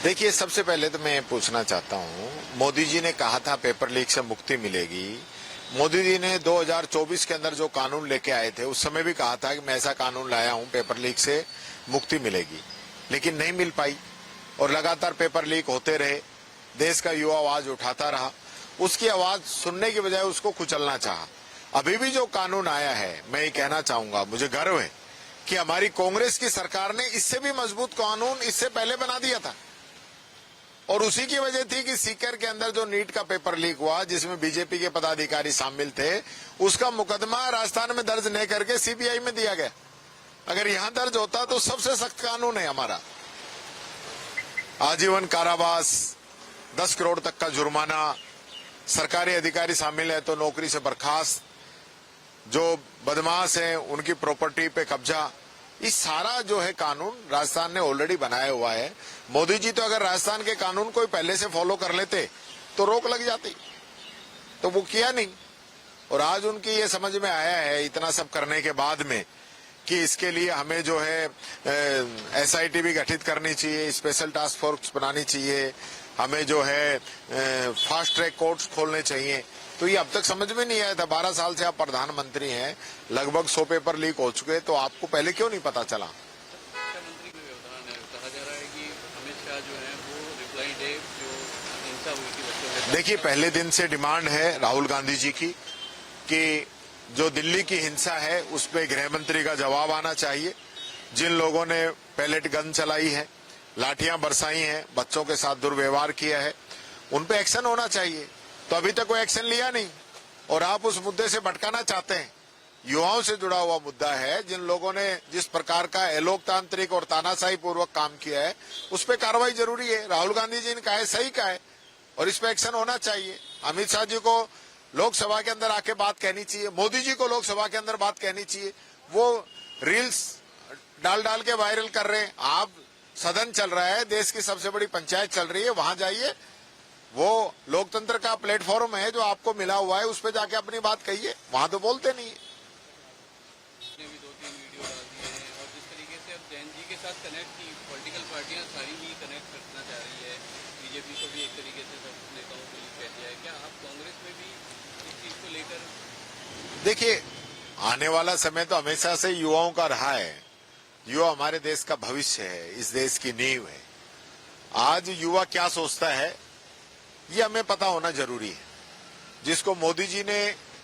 देखिए, सबसे पहले तो मैं पूछना चाहता हूँ, मोदी जी ने कहा था पेपर लीक से मुक्ति मिलेगी। मोदी जी ने 2024 के अंदर जो कानून लेके आए थे उस समय भी कहा था कि मैं ऐसा कानून लाया हूँ पेपर लीक से मुक्ति मिलेगी, लेकिन नहीं मिल पाई और लगातार पेपर लीक होते रहे। देश का युवा आवाज उठाता रहा, उसकी आवाज सुनने की बजाय उसको कुचलना चाहा। अभी भी जो कानून आया है, मैं ये कहना चाहूंगा, मुझे गर्व है कि हमारी कांग्रेस की सरकार ने इससे भी मजबूत कानून इससे पहले बना दिया था और उसी की वजह थी कि सीकर के अंदर जो नीट का पेपर लीक हुआ जिसमें बीजेपी के पदाधिकारी शामिल थे, उसका मुकदमा राजस्थान में दर्ज नहीं करके सीबीआई में दिया गया। अगर यहां दर्ज होता तो सबसे सख्त कानून है हमारा, आजीवन कारावास, 10 करोड़ तक का जुर्माना, सरकारी अधिकारी शामिल है तो नौकरी से बर्खास्त, जो बदमाश हैं उनकी प्रॉपर्टी पे कब्जा। इस सारा जो है कानून राजस्थान ने ऑलरेडी बनाया हुआ है। मोदी जी तो अगर राजस्थान के कानून को पहले से फॉलो कर लेते तो रोक लग जाती, तो वो किया नहीं। और आज उनकी ये समझ में आया है इतना सब करने के बाद में कि इसके लिए हमें जो है एसआईटी भी गठित करनी चाहिए, स्पेशल टास्क फोर्स बनानी चाहिए, हमें जो है फास्ट ट्रैक कोर्ट्स खोलने चाहिए। तो ये अब तक समझ में नहीं आया था। 12 साल से आप प्रधानमंत्री हैं, लगभग 100 पेपर लीक हो चुके, तो आपको पहले क्यों नहीं पता चला? मुख्यमंत्री का व्यवधान है, कहा जा रहा है कि अमित शाह जो है वो रिप्लाई डे जो हिंसा हुई थी बच्चों के। देखिए, पहले दिन से डिमांड है राहुल गांधी जी की कि जो दिल्ली की हिंसा है उस पर गृह मंत्री का जवाब आना चाहिए। जिन लोगों ने पैलेट गन चलाई है, लाठियां बरसाई हैं, बच्चों के साथ दुर्व्यवहार किया है, उन पे एक्शन होना चाहिए। तो अभी तक कोई एक्शन लिया नहीं और आप उस मुद्दे से भटकाना चाहते हैं। युवाओं से जुड़ा हुआ मुद्दा है, जिन लोगों ने जिस प्रकार का अलोकतांत्रिक और तानाशाही पूर्वक काम किया है उस पर कार्रवाई जरूरी है। राहुल गांधी जी ने कहा है, सही कहा है, और इस पर एक्शन होना चाहिए। अमित शाह जी को लोकसभा के अंदर आके बात कहनी चाहिए, मोदी जी को लोकसभा के अंदर बात कहनी चाहिए। वो रील्स डाल डाल के वायरल कर रहे हैं। आप सदन चल रहा है, देश की सबसे बड़ी पंचायत चल रही है, वहां जाइए, वो लोकतंत्र का प्लेटफॉर्म है जो आपको मिला हुआ है, उस पर जाके अपनी बात कहिए, वहां तो बोलते नहीं है। भी 2-3 वीडियो डाल दिए हैं और जिस तरीके से अब जैन जी के साथ कनेक्ट की पॉलिटिकल पार्टियां सारी ही कनेक्ट करना चाह रही है, बीजेपी को भी एक तरीके से सब नेताओं को कह दिया है। क्या आप कांग्रेस में भी इस चीज को लेकर? देखिए, आने वाला समय तो हमेशा से युवाओं का रहा है। युवा हमारे देश का भविष्य है, इस देश की नींव है। आज युवा क्या सोचता है ये हमें पता होना जरूरी है। जिसको मोदी जी ने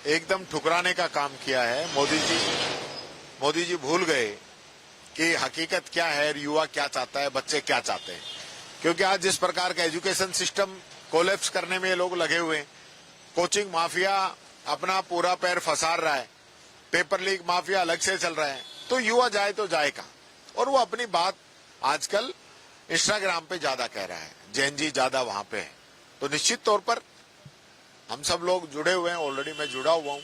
एकदम ठुकराने का काम किया है, मोदी जी भूल गए कि हकीकत क्या है, युवा क्या चाहता है, बच्चे क्या चाहते हैं। क्योंकि आज जिस प्रकार का एजुकेशन सिस्टम कोलैप्स करने में ये लोग लगे हुए हैं, कोचिंग माफिया अपना पूरा पैर फंसार रहा है, पेपर लीक माफिया अलग से चल रहा है, तो युवा जाए तो जाए कहां? और वो अपनी बात आजकल इंस्टाग्राम पे ज्यादा कह रहा है, जैन जी ज्यादा वहां पे है। तो निश्चित तौर पर हम सब लोग जुड़े हुए हैं, ऑलरेडी मैं जुड़ा हुआ हूं।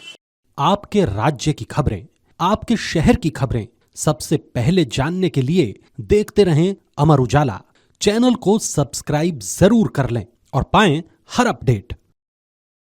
आपके राज्य की खबरें, आपके शहर की खबरें सबसे पहले जानने के लिए देखते रहें अमर उजाला। चैनल को सब्सक्राइब जरूर कर लें और पाएं हर अपडेट।